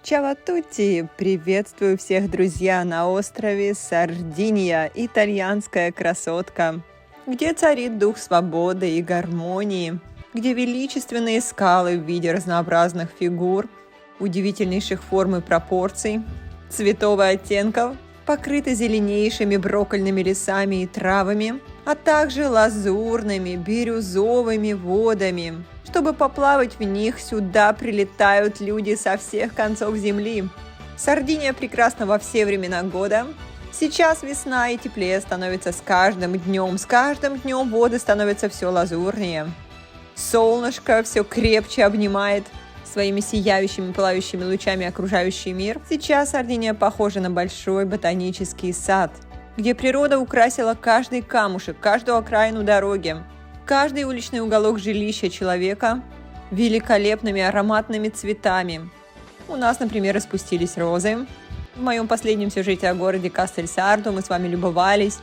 Чао а тутти! Приветствую всех, друзья, на острове Сардиния, итальянская красотка, где царит дух свободы и гармонии, где величественные скалы в виде разнообразных фигур, удивительнейших форм и пропорций, цветов и оттенков, покрыты зеленейшими броккольными лесами и травами, а также лазурными бирюзовыми водами. Чтобы поплавать в них, сюда прилетают люди со всех концов земли. Сардиния прекрасна во все времена года. Сейчас весна и теплее становится с каждым днем. С каждым днем воды становятся все лазурнее. Солнышко все крепче обнимает своими сияющими, пылающими лучами окружающий мир. Сейчас Сардиния похожа на большой ботанический сад, где природа украсила каждый камушек, каждую окраину дороги, каждый уличный уголок жилища человека великолепными ароматными цветами. У нас, например, распустились розы. В моем последнем сюжете о городе Кастельсарду мы с вами любовались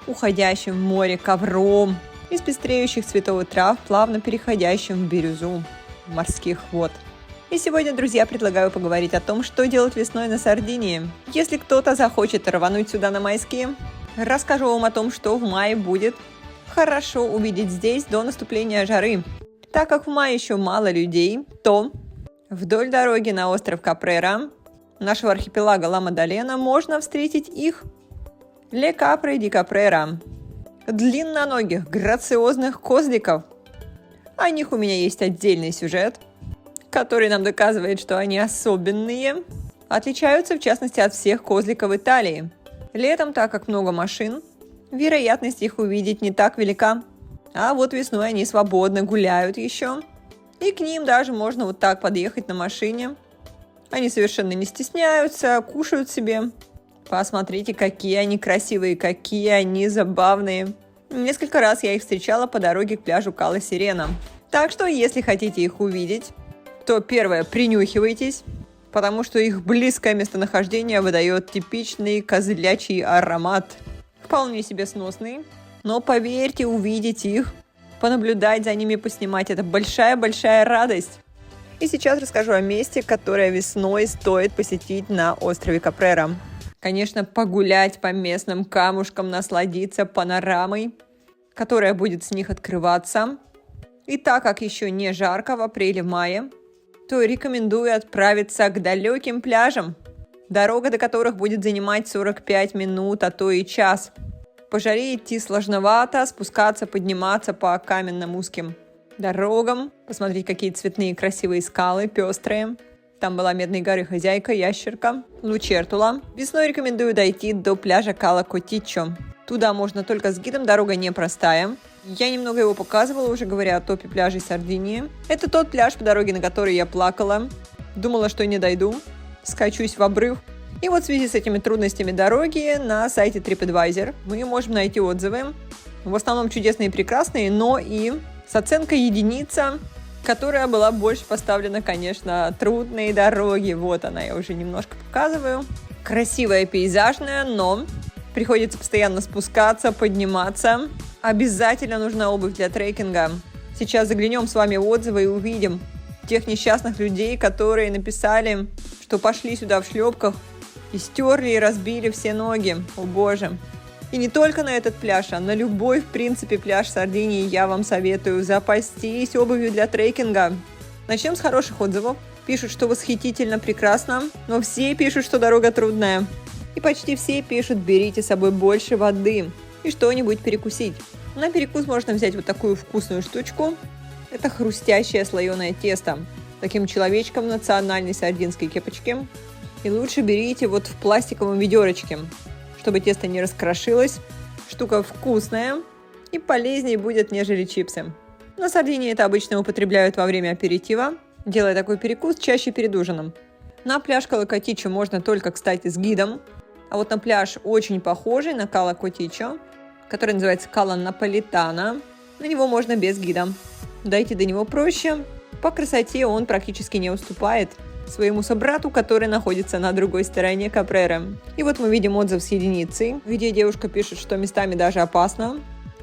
уходящим в море ковром из пестреющих цветов и трав, плавно переходящим в бирюзу морских вод. И сегодня, друзья, предлагаю поговорить о том, что делать весной на Сардинии. Если кто-то захочет рвануть сюда на майские, расскажу вам о том, что в мае будет хорошо увидеть здесь до наступления жары. Так как в мае еще мало людей, то вдоль дороги на остров Капрера, нашего архипелага Ла-Мадалена, можно встретить их Ле Капре ди Капрера, длинноногих, грациозных козликов. О них у меня есть отдельный сюжет, который нам доказывает, что они особенные, отличаются в частности от всех козликов Италии. Летом, так как много машин, вероятность их увидеть не так велика. А вот весной они свободно гуляют еще. И к ним даже можно вот так подъехать на машине. Они совершенно не стесняются, кушают себе. Посмотрите, какие они красивые, какие они забавные. Несколько раз я их встречала по дороге к пляжу Кала Сирена. Так что, если хотите их увидеть, то первое, принюхивайтесь, потому что их близкое местонахождение выдает типичный козлячий аромат. Вполне себе сносный, но поверьте, увидеть их, понаблюдать за ними, поснимать – это большая-большая радость. И сейчас расскажу о месте, которое весной стоит посетить на острове Капрера. Конечно, погулять по местным камушкам, насладиться панорамой, которая будет с них открываться. И так как еще не жарко в апреле-мае, то рекомендую отправиться к далеким пляжам, дорога до которых будет занимать 45 минут, а то и час. По жаре идти сложновато, спускаться, подниматься по каменным узким дорогам, посмотреть, какие цветные красивые скалы, пестрые. Там была Медной горы хозяйка, ящерка, Лучертула. Весной рекомендую дойти до пляжа Кала Котиччо. Туда можно только с гидом, дорога непростая. Я немного его показывала, уже говоря о топе пляжей Сардинии. Это тот пляж, по дороге на который я плакала. Думала, что не дойду. Скачусь в обрыв. И вот в связи с этими трудностями дороги на сайте TripAdvisor мы можем найти отзывы. В основном чудесные и прекрасные, но и с оценкой единица, которая была больше поставлена, конечно, трудные дороги. Вот она, я уже немножко показываю. Красивая, пейзажная, но приходится постоянно спускаться, подниматься. Обязательно нужна обувь для трекинга. Сейчас заглянем с вами в отзывы и увидим тех несчастных людей, которые написали, что пошли сюда в шлепках и стерли и разбили все ноги. О боже! И не только на этот пляж, а на любой, в принципе, пляж Сардинии я вам советую запастись обувью для трекинга. Начнем с хороших отзывов. Пишут, что восхитительно, прекрасно, но все пишут, что дорога трудная. И почти все пишут, берите с собой больше воды и что-нибудь перекусить. На перекус можно взять вот такую вкусную штучку. Это хрустящее слоеное тесто. Таким человечком в национальной сардинской кепочке. И лучше берите вот в пластиковом ведерочке, чтобы тесто не раскрошилось. Штука вкусная и полезнее будет, нежели чипсы. На Сардинии это обычно употребляют во время аперитива, делая такой перекус чаще перед ужином. На пляж Кала Котиччо можно только, кстати, с гидом. А вот на пляж очень похожий на Кала Котиччо, который называется Кала Наполитана, на него можно без гида. Дойти до него проще. По красоте он практически не уступает своему собрату, который находится на другой стороне Капрера. И вот мы видим отзыв с единицей, где девушка пишет, что местами даже опасно,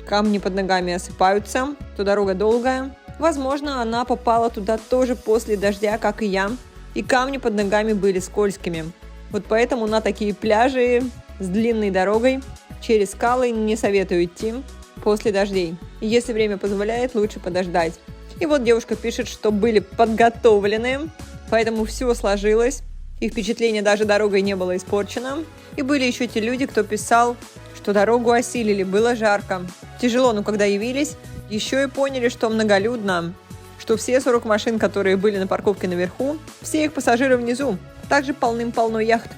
камни под ногами осыпаются, то дорога долгая. Возможно, она попала туда тоже после дождя, как и я. и камни под ногами были скользкими. Вот поэтому на такие пляжи с длинной дорогой через скалы не советую идти после дождей. И если время позволяет, лучше подождать. И вот девушка пишет, что были подготовлены, поэтому все сложилось. Их впечатление даже дорогой не было испорчено. И были еще те люди, кто писал, что дорогу осилили, было жарко. Тяжело, но когда явились, еще и поняли, что многолюдно, что все 40 машин, которые были на парковке наверху, все их пассажиры внизу. Также полным-полно яхт.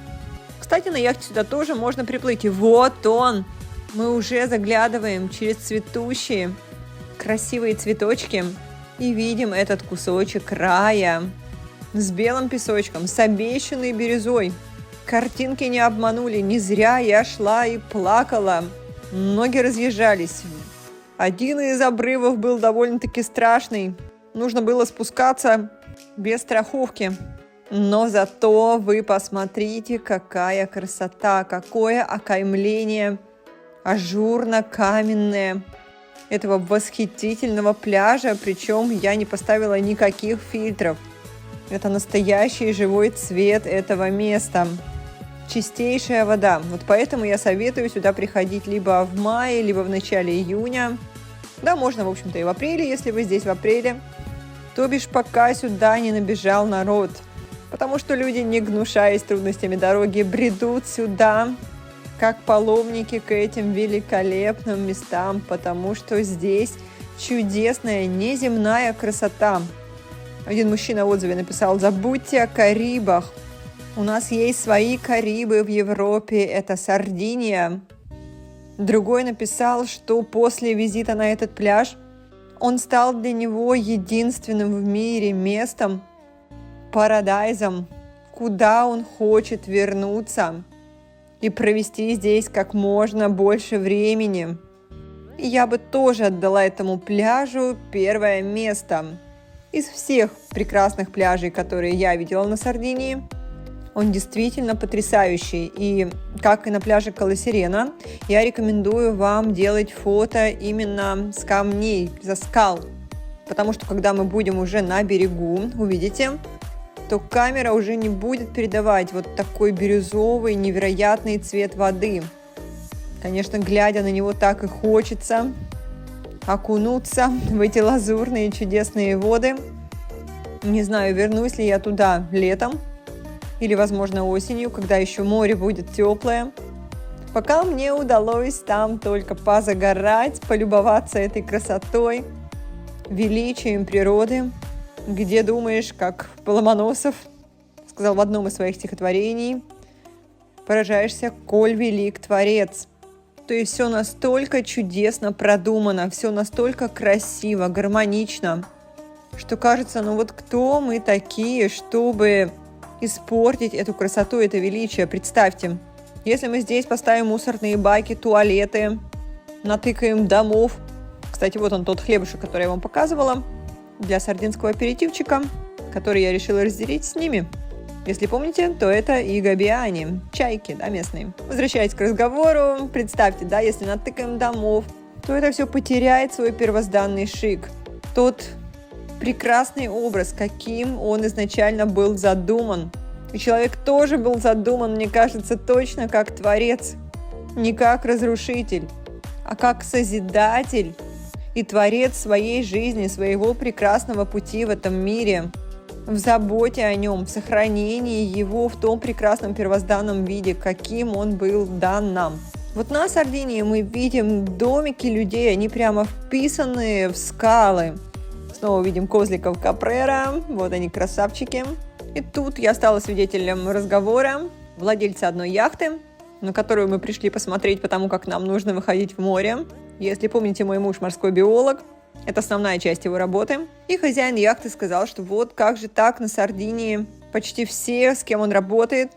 Кстати, на яхте сюда тоже можно приплыть. И вот он! Мы уже заглядываем через цветущие красивые цветочки и видим этот кусочек рая с белым песочком, с обещанной бирюзой. Картинки не обманули, не зря я шла и плакала. Ноги разъезжались. Один из обрывов был довольно-таки страшный. Нужно было спускаться без страховки. Но зато вы посмотрите, какая красота, какое окаймление ажурно-каменное этого восхитительного пляжа. Причем я не поставила никаких фильтров. Это настоящий живой цвет этого места. Чистейшая вода. Вот поэтому я советую сюда приходить либо в мае, либо в начале июня. Да, можно, в общем-то, и в апреле, если вы здесь в апреле. То бишь, пока сюда не набежал народ. Потому что люди, не гнушаясь трудностями дороги, бредут сюда, как паломники, к этим великолепным местам. Потому что здесь чудесная неземная красота. Один мужчина в отзыве написал: «Забудьте о Карибах. У нас есть свои Карибы в Европе, это Сардиния». Другой написал, что после визита на этот пляж он стал для него единственным в мире местом, парадайзом, куда он хочет вернуться и провести здесь как можно больше времени. И я бы тоже отдала этому пляжу первое место. Из всех прекрасных пляжей, которые я видела на Сардинии, он действительно потрясающий. И как и на пляже Кала-Сирена, я рекомендую вам делать фото именно с камней, со скал. Потому что когда мы будем уже на берегу, увидите, то камера уже не будет передавать вот такой бирюзовый, невероятный цвет воды. Конечно, глядя на него, так и хочется окунуться в эти лазурные чудесные воды. Не знаю, вернусь ли я туда летом или, возможно, осенью, когда еще море будет теплое. Пока мне удалось там только позагорать, полюбоваться этой красотой, величием природы, где думаешь, как Ломоносов сказал в одном из своих стихотворений, поражаешься, коль велик Творец. То есть все настолько чудесно продумано, все настолько красиво, гармонично, что кажется, ну вот кто мы такие, чтобы испортить эту красоту, это величие. Представьте, если мы здесь поставим мусорные баки, туалеты, натыкаем домов. Кстати, вот он тот хлебушек, который я вам показывала, для сардинского аперитивчика, который я решила разделить с ними. Если помните, то это и габиани, чайки, да, местные. Возвращаясь к разговору, представьте, да, если натыкаем домов, то это все потеряет свой первозданный шик. Тот прекрасный образ, каким он изначально был задуман. И человек тоже был задуман, мне кажется, точно как творец. Не как разрушитель, а как созидатель и творец своей жизни, своего прекрасного пути в этом мире. В заботе о нем, в сохранении его в том прекрасном первозданном виде, каким он был дан нам. Вот на Сардинии мы видим домики людей, они прямо вписанные в скалы. Снова видим козликов Капрера, вот они красавчики. И тут я стала свидетелем разговора владельца одной яхты, на которую мы пришли посмотреть, потому как нам нужно выходить в море. Если помните, мой муж морской биолог, это основная часть его работы. И хозяин яхты сказал, что вот как же так на Сардинии почти все, с кем он работает,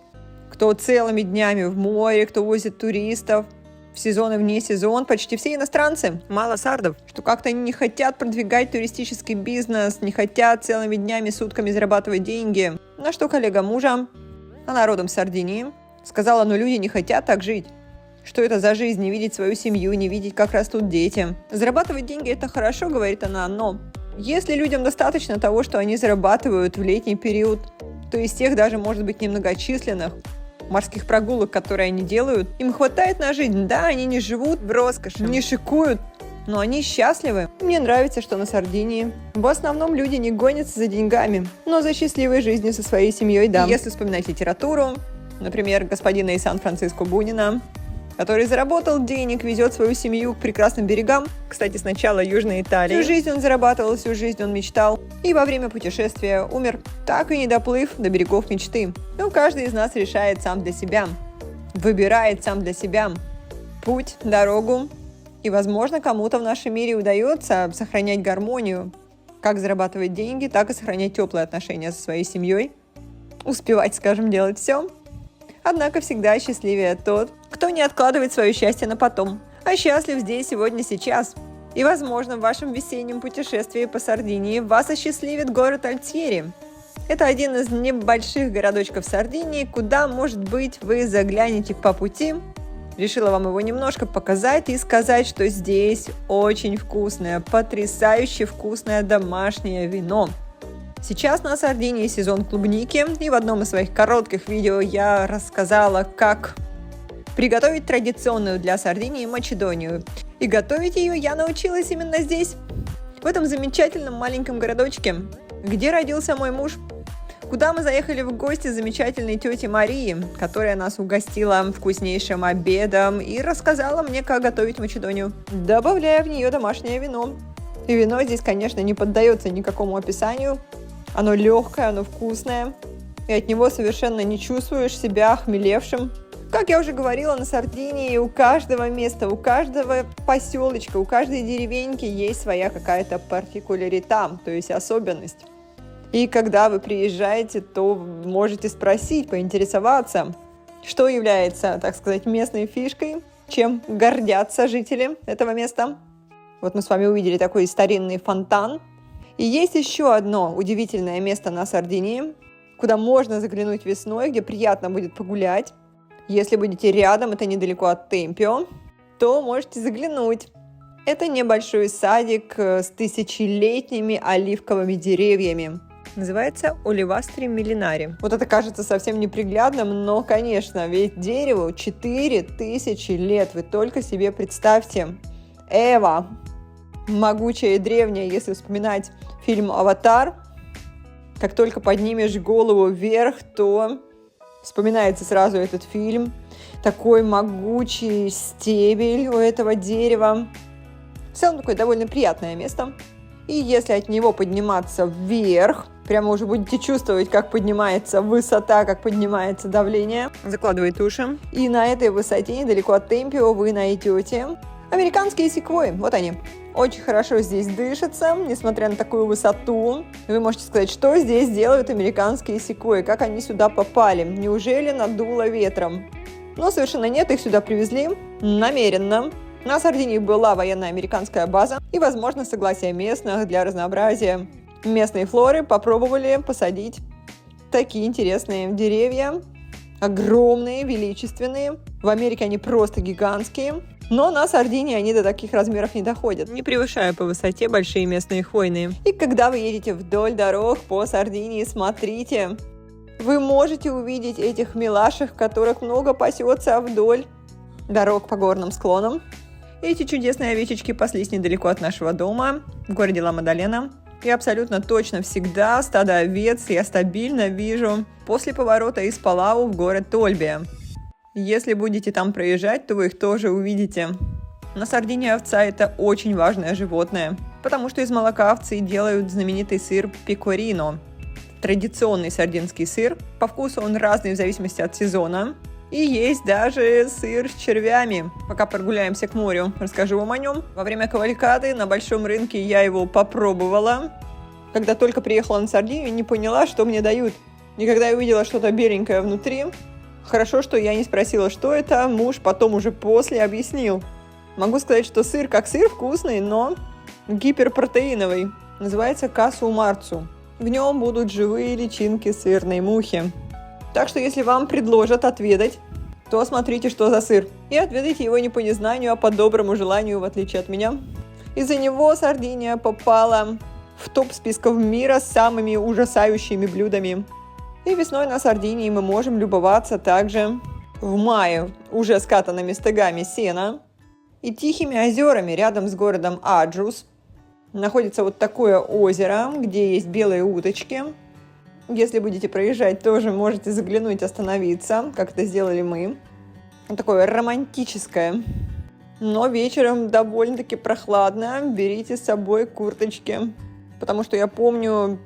кто целыми днями в море, кто возит туристов, в сезон и вне сезон, почти все иностранцы, мало сардов, что как-то они не хотят продвигать туристический бизнес, не хотят целыми днями, сутками зарабатывать деньги. На что коллега мужа, она родом с Сардинии, сказала, ну люди не хотят так жить. Что это за жизнь, не видеть свою семью, не видеть, как растут дети. Зарабатывать деньги – это хорошо, говорит она, но если людям достаточно того, что они зарабатывают в летний период, то из тех даже, может быть, немногочисленных морских прогулок, которые они делают, им хватает на жизнь. Да, они не живут в роскоши, не шикуют, но они счастливы. Мне нравится, что на Сардинии в основном люди не гонятся за деньгами, но за счастливой жизнью со своей семьей, да. И если вспоминать литературу, например, господина из Сан-Франциско Бунина, который заработал денег, везет свою семью к прекрасным берегам. Кстати, сначала Южной Италии. Всю жизнь он зарабатывал, всю жизнь он мечтал. И во время путешествия умер, так и не доплыв до берегов мечты. Но каждый из нас решает сам для себя. Выбирает сам для себя путь, дорогу. И, возможно, кому-то в нашем мире удается сохранять гармонию. Как зарабатывать деньги, так и сохранять теплые отношения со своей семьей. Успевать, скажем, делать все. Однако всегда счастливее тот, кто не откладывает свое счастье на потом, а счастлив здесь, сегодня, сейчас. И, возможно, в вашем весеннем путешествии по Сардинии вас осчастливит город Альтьери. Это один из небольших городочков Сардинии, куда, может быть, вы заглянете по пути. Решила вам его немножко показать и сказать, что здесь очень вкусное, потрясающе вкусное домашнее вино. Сейчас на Сардинии сезон клубники, и в одном из своих коротких видео я рассказала, как приготовить традиционную для Сардинии мочедонию. И готовить ее я научилась именно здесь, в этом замечательном маленьком городочке, где родился мой муж, куда мы заехали в гости с замечательной тетей Марии, которая нас угостила вкуснейшим обедом и рассказала мне, как готовить мочедонию, добавляя в нее домашнее вино. И вино здесь, конечно, не поддается никакому описанию. Оно легкое, оно вкусное, и от него совершенно не чувствуешь себя охмелевшим. Как я уже говорила, на Сардинии у каждого места, у каждого поселочка, у каждой деревеньки есть своя какая-то партикулярита, то есть особенность. И когда вы приезжаете, то можете спросить, поинтересоваться, что является, так сказать, местной фишкой, чем гордятся жители этого места. Вот мы с вами увидели такой старинный фонтан. И есть еще одно удивительное место на Сардинии, куда можно заглянуть весной, где приятно будет погулять. Если будете рядом, это недалеко от Темпио, то можете заглянуть. Это небольшой садик с тысячелетними оливковыми деревьями. Называется Оливастри Миллинари. Вот это кажется совсем неприглядным, но, конечно, ведь дереву 4000 лет. Вы только себе представьте. Эва, могучая и древняя, если вспоминать фильм «Аватар», как только поднимешь голову вверх, то вспоминается сразу этот фильм. Такой могучий стебель у этого дерева. В целом такое довольно приятное место. И если от него подниматься вверх, прямо уже будете чувствовать, как поднимается высота, как поднимается давление. Закладывайте уши. И на этой высоте, недалеко от Темпио, вы найдете американские секвойи. Вот они. Очень хорошо здесь дышится, несмотря на такую высоту. Вы можете сказать, что здесь делают американские секвойи, как они сюда попали. Неужели надуло ветром? Но совершенно нет, их сюда привезли намеренно. На Сардинии была военная американская база, и, возможно, согласие местных для разнообразия местной флоры попробовали посадить такие интересные деревья. Огромные, величественные. В Америке они просто гигантские. Но на Сардинии они до таких размеров не доходят, не превышая по высоте большие местные хвойные. И когда вы едете вдоль дорог по Сардинии, смотрите, вы можете увидеть этих милашек, которых много пасется вдоль дорог по горным склонам. Эти чудесные овечечки паслись недалеко от нашего дома, в городе Ла-Мадалена. И абсолютно точно всегда стадо овец я стабильно вижу после поворота из Палау в город Тольбия. Если будете там проезжать, то вы их тоже увидите. На Сардинии овца – это очень важное животное, потому что из молока овцы делают знаменитый сыр пекорино. Традиционный сардинский сыр. По вкусу он разный в зависимости от сезона. И есть даже сыр с червями. Пока прогуляемся к морю, расскажу вам о нем. Во время кавалькады на большом рынке я его попробовала. Когда только приехала на Сардинию, не поняла, что мне дают. И когда я увидела что-то беленькое внутри, хорошо, что я не спросила, что это, муж потом уже после объяснил. Могу сказать, что сыр как сыр вкусный, но гиперпротеиновый. Называется касу марцу. В нем будут живые личинки сырной мухи. Так что если вам предложат отведать, то смотрите, что за сыр. И отведайте его не по незнанию, а по доброму желанию, в отличие от меня. Из-за него Сардиния попала в топ списков мира с самыми ужасающими блюдами. И весной на Сардинии мы можем любоваться также в мае уже скатанными стогами сена и тихими озерами рядом с городом Аджус. Находится вот такое озеро, где есть белые уточки. Если будете проезжать, тоже можете заглянуть, остановиться, как это сделали мы. Вот такое романтическое. Но вечером довольно-таки прохладно. Берите с собой курточки. Потому что я помню,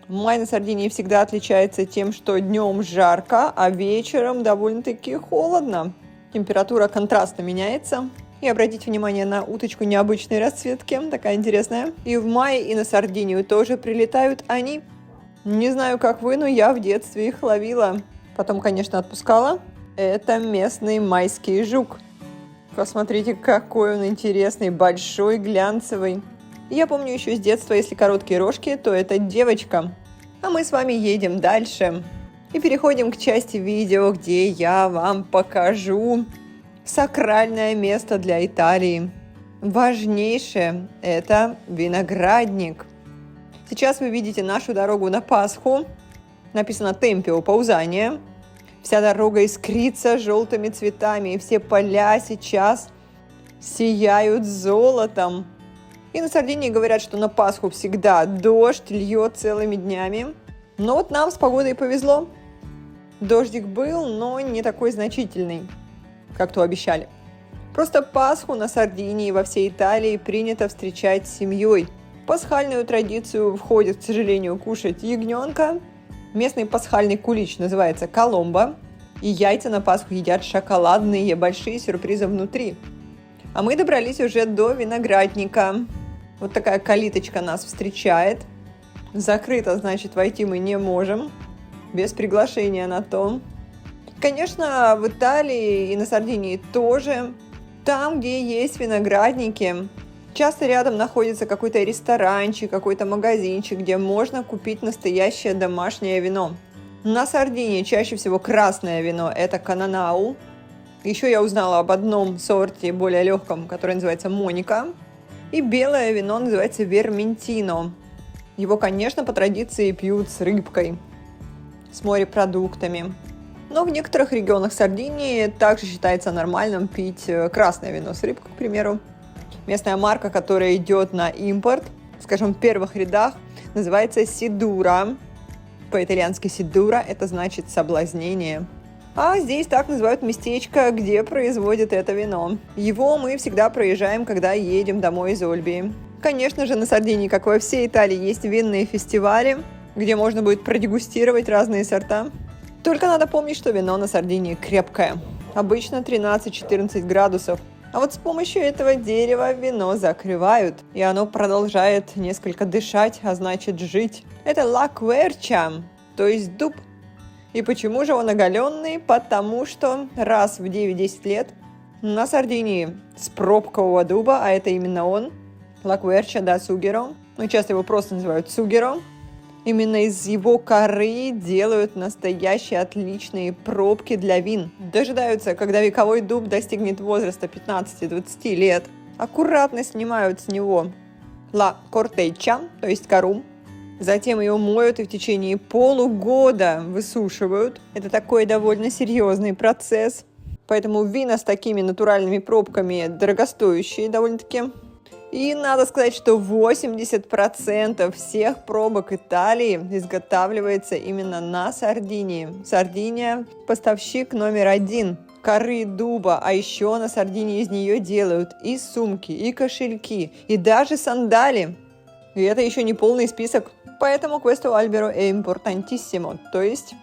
май на Сардинии всегда отличается тем, что днем жарко, а вечером довольно-таки холодно. Температура контрастно меняется. И обратите внимание на уточку необычной расцветки, такая интересная. И в мае и на Сардинию тоже прилетают они. Не знаю, как вы, но я в детстве их ловила. Потом, конечно, отпускала. Это местный майский жук. Посмотрите, какой он интересный, большой, глянцевый. Я помню еще с детства, если короткие рожки, то это девочка. А мы с вами едем дальше. И переходим к части видео, где я вам покажу сакральное место для Италии. Важнейшее – это виноградник. Сейчас вы видите нашу дорогу на Пасху. Написано «Темпио Паузания». Вся дорога искрится желтыми цветами, и все поля сейчас сияют золотом. И на Сардинии говорят, что на Пасху всегда дождь льет целыми днями. Но вот нам с погодой повезло. Дождик был, но не такой значительный, как то обещали. Просто Пасху на Сардинии во всей Италии принято встречать с семьей. В пасхальную традицию входит, к сожалению, кушать ягненка. Местный пасхальный кулич называется коломбо. И яйца на Пасху едят шоколадные, большие сюрпризы внутри. А мы добрались уже до виноградника. Вот такая калиточка нас встречает. Закрыто, значит, войти мы не можем. Без приглашения на то. Конечно, в Италии и на Сардинии тоже. Там, где есть виноградники, часто рядом находится какой-то ресторанчик, какой-то магазинчик, где можно купить настоящее домашнее вино. На Сардинии чаще всего красное вино – это кананау. Еще я узнала об одном сорте, более легком, который называется Моника. И белое вино называется верментино. Его, конечно, по традиции пьют с рыбкой, с морепродуктами. Но в некоторых регионах Сардинии также считается нормальным пить красное вино с рыбкой, к примеру. Местная марка, которая идет на импорт, скажем, в первых рядах, называется Сидура. По-итальянски Сидура – это значит соблазнение. А здесь так называют местечко, где производят это вино. Его мы всегда проезжаем, когда едем домой из Ольбии. Конечно же, на Сардинии, как во всей Италии, есть винные фестивали, где можно будет продегустировать разные сорта. Только надо помнить, что вино на Сардинии крепкое. Обычно 13-14 градусов. А вот с помощью этого дерева вино закрывают, и оно продолжает несколько дышать, а значит жить. Это ла кверча, то есть дуб. И почему же он оголенный? Потому что раз в 9-10 лет на Сардинии с пробкового дуба, а это именно он, ла кверча да сугеро, ну часто его просто называют сугеро, именно из его коры делают настоящие отличные пробки для вин. Дожидаются, когда вековой дуб достигнет возраста 15-20 лет. Аккуратно снимают с него ла кортеча, то есть кору. Затем ее моют и в течение полугода высушивают. Это такой довольно серьезный процесс. Поэтому вина с такими натуральными пробками дорогостоящие довольно-таки. И надо сказать, что 80% всех пробок Италии изготавливается именно на Сардинии. Сардиния – поставщик номер 1 коры дуба, а еще на Сардинии из нее делают и сумки, и кошельки, и даже сандали. И это еще не полный список. Поэтому questo albero è importantissimo, то есть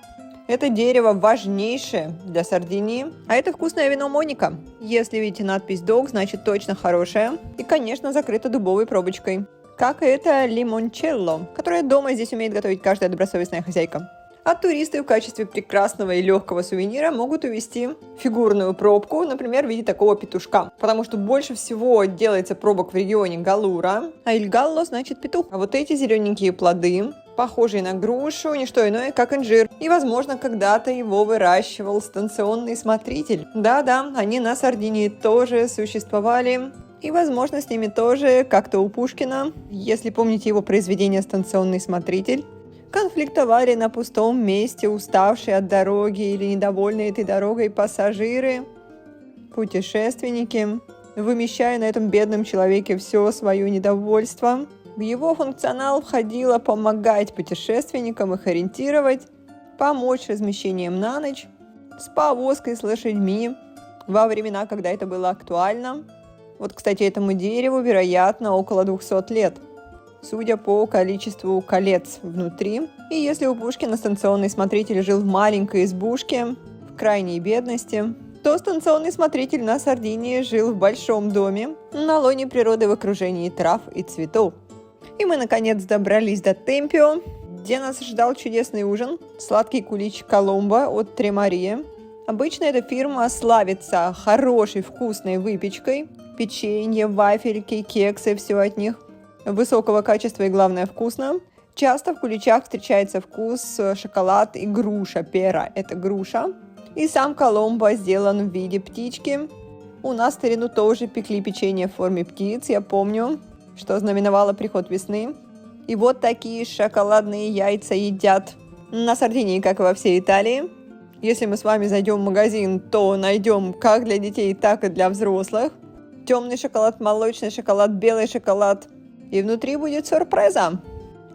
это дерево важнейшее для Сардинии, а это вкусное вино Моника. Если видите надпись «Дог», значит точно хорошее. И, конечно, закрыто дубовой пробочкой. Как и это лимончелло, которое дома здесь умеет готовить каждая добросовестная хозяйка. А туристы в качестве прекрасного и легкого сувенира могут увезти фигурную пробку, например, в виде такого петушка. Потому что больше всего делается пробок в регионе Галура, а иль галло значит петух. А вот эти зелененькие плоды, похожие на грушу, не что иное, как инжир. И, возможно, когда-то его выращивал станционный смотритель. Да-да, они на Сардинии тоже существовали. И, возможно, с ними тоже, как-то у Пушкина, если помните его произведение «Станционный смотритель», конфликтовали на пустом месте уставшие от дороги или недовольные этой дорогой пассажиры, путешественники, вымещая на этом бедном человеке все свое недовольство. В его функционал входило помогать путешественникам их ориентировать, помочь с размещением на ночь, с повозкой, с лошадьми, во времена, когда это было актуально. Вот, кстати, этому дереву, вероятно, около 200 лет, судя по количеству колец внутри. И если у Пушкина станционный смотритель жил в маленькой избушке, в крайней бедности, то станционный смотритель на Сардинии жил в большом доме, на лоне природы в окружении трав и цветов. И мы, наконец, добрались до Темпио, где нас ждал чудесный ужин, сладкий кулич Коломбо от Тремария. Обычно эта фирма славится хорошей вкусной выпечкой, печенье, вафельки, кексы, все от них. Высокого качества и, главное, вкусно. Часто в куличах встречается вкус шоколад и груша, пера – это груша. И сам Коломбо сделан в виде птички. У нас в старину тоже пекли печенье в форме птиц, я помню, что знаменовало приход весны. И вот такие шоколадные яйца едят на Сардинии, как и во всей Италии. Если мы с вами зайдем в магазин, то найдем как для детей, так и для взрослых. Темный шоколад, молочный шоколад, белый шоколад. И внутри будет сюрприза.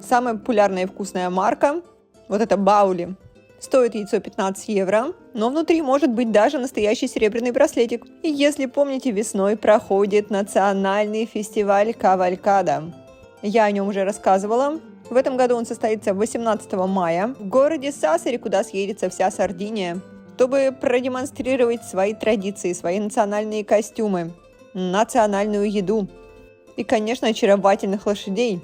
Самая популярная и вкусная марка, вот это Баули, стоит яйцо 15 евро, но внутри может быть даже настоящий серебряный браслетик. И если помните, весной проходит национальный фестиваль Кавалькада. Я о нем уже рассказывала. В этом году он состоится 18 мая в городе Сассари, куда съедется вся Сардиния, чтобы продемонстрировать свои традиции, свои национальные костюмы, национальную еду и, конечно, очаровательных лошадей.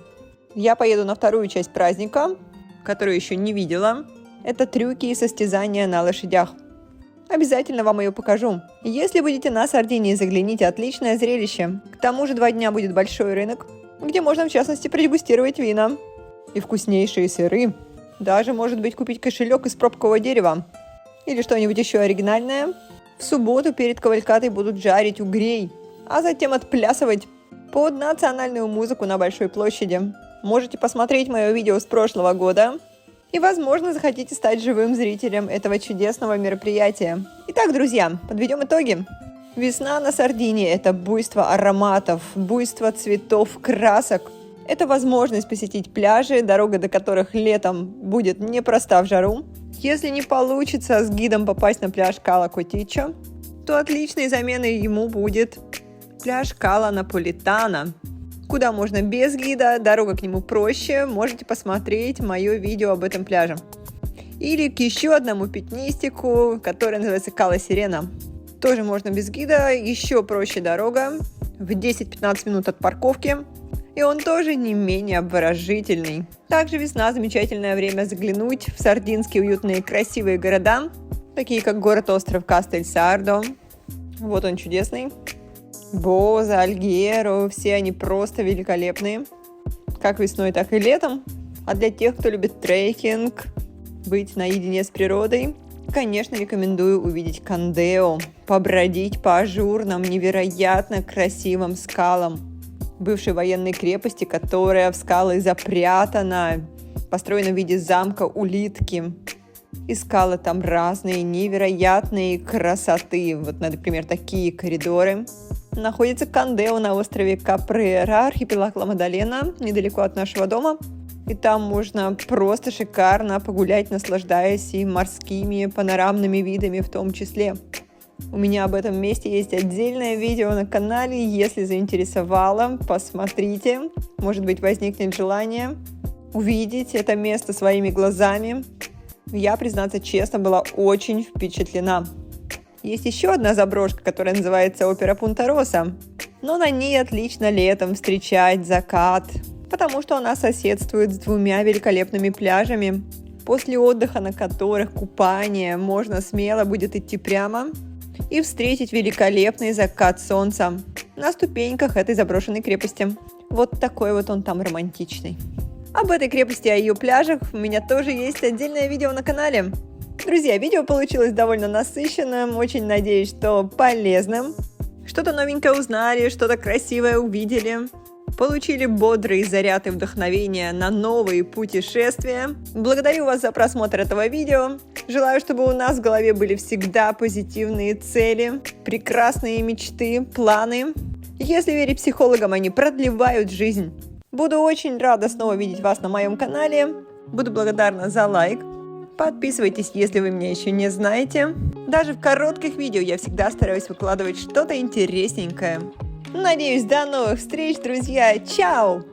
Я поеду на вторую часть праздника, которую еще не видела. Это трюки и состязания на лошадях. Обязательно вам ее покажу. Если будете на Сардинии, загляните, отличное зрелище. К тому же 2 дня будет большой рынок, где можно, в частности, продегустировать вина. И вкуснейшие сыры. Даже, может быть, купить кошелек из пробкового дерева. Или что-нибудь еще оригинальное. В субботу перед кавалькадой будут жарить угрей, а затем отплясывать под национальную музыку на Большой площади. Можете посмотреть мое видео с прошлого года. И, возможно, захотите стать живым зрителем этого чудесного мероприятия. Итак, друзья, подведем итоги. Весна на Сардинии – это буйство ароматов, буйство цветов, красок. Это возможность посетить пляжи, дорога до которых летом будет непроста в жару. Если не получится с гидом попасть на пляж Кала Котичо, то отличной заменой ему будет пляж Кала Наполитано, куда можно без гида, дорога к нему проще, можете посмотреть мое видео об этом пляже. Или к еще одному пятнистику, который называется Кала Сирена. Тоже можно без гида, еще проще дорога, в 10-15 минут от парковки. И он тоже не менее обворожительный. Также весна – замечательное время заглянуть в сардинские уютные красивые города, такие как город-остров Кастель-Сардо. Вот он чудесный. Боза, Альгьеро, все они просто великолепные. Как весной, так и летом. А для тех, кто любит трекинг, быть наедине с природой, конечно, рекомендую увидеть Кандео, побродить по ажурным, невероятно красивым скалам бывшей военной крепости, которая в скалы запрятана, построена в виде замка улитки. И скалы там разные, невероятные красоты. Вот, например, такие коридоры. Находится Кандео на острове Капрера, архипелаг Ла-Мадалена, недалеко от нашего дома. И там можно просто шикарно погулять, наслаждаясь и морскими панорамными видами в том числе. У меня об этом месте есть отдельное видео на канале, если заинтересовало, посмотрите. Может быть, возникнет желание увидеть это место своими глазами. Я, признаться честно, была очень впечатлена. Есть еще одна заброшка, которая называется Опера Пунта-Росса, но на ней отлично летом встречать закат, потому что она соседствует с 2 великолепными пляжами, после отдыха на которых купание можно смело будет идти прямо и встретить великолепный закат солнца на ступеньках этой заброшенной крепости. Вот такой вот он там романтичный. Об этой крепости и о ее пляжах у меня тоже есть отдельное видео на канале. Друзья, видео получилось довольно насыщенным, очень надеюсь, что полезным. Что-то новенькое узнали, что-то красивое увидели. получили бодрый заряд и вдохновение на новые путешествия. Благодарю вас за просмотр этого видео. Желаю, чтобы у нас в голове были всегда позитивные цели, прекрасные мечты, планы. Если верить психологам, они продлевают жизнь. Буду очень рада снова видеть вас на моем канале. Буду благодарна за лайк. Подписывайтесь, если вы меня еще не знаете. Даже в коротких видео я всегда стараюсь выкладывать что-то интересненькое. Надеюсь, до новых встреч, друзья. Чао!